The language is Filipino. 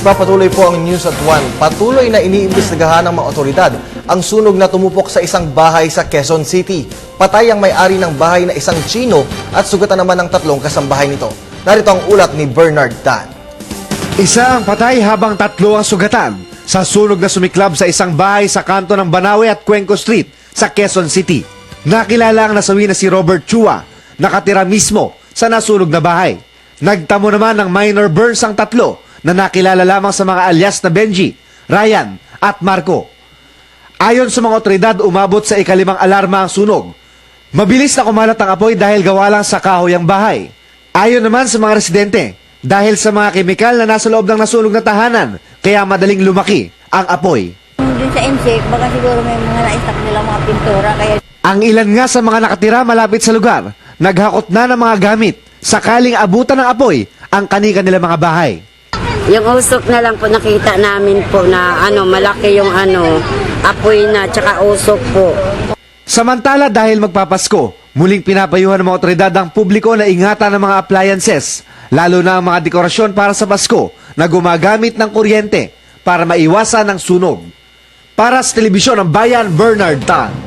Nagpapatuloy po ang News at 1. Patuloy na iniimbestigahan ng mga otoridad ang sunog na tumupok sa isang bahay sa Quezon City. Patay ang may-ari ng bahay na isang Chino at sugatan naman ng 3 kasambahay nito. Narito ang ulat ni Bernard Tan. Isa ang patay habang 3 ang sugatan sa sunog na sumiklab sa isang bahay sa kanto ng Banawe at Cuenco Street sa Quezon City. Nakilala ang nasawi na si Robert Chua, nakatira mismo sa nasunog na bahay. Nagtamo naman ng minor burns ang 3 na nakilala lamang sa mga alias na Benji, Ryan at Marco. Ayon sa mga otoridad, umabot sa ika-5 alarma ang sunog. Mabilis na kumalat ang apoy dahil gawa lang sa kahoy ang bahay. Ayon naman sa mga residente, dahil sa mga kemikal na nasa loob ng nasunog na tahanan, kaya madaling lumaki ang apoy. Doon sa insect, baka siguro may mga na-stock nila mga pintura. Kaya... Ang ilan nga sa mga nakatira malapit sa lugar, naghakot na ng mga gamit, sakaling abutan ng apoy ang kani-kanila mga bahay. Yung usok na lang po nakita namin po na malaki yung apoy na tsaka usok po. Samantala dahil magpapasko, muling pinapayuhan ng mga otoridad ang publiko na ingatan ng mga appliances, lalo na ang mga dekorasyon para sa Pasko na gumagamit ng kuryente para maiwasan ang sunog. Para sa Telebisyon ng Bayan, Bernard Tan.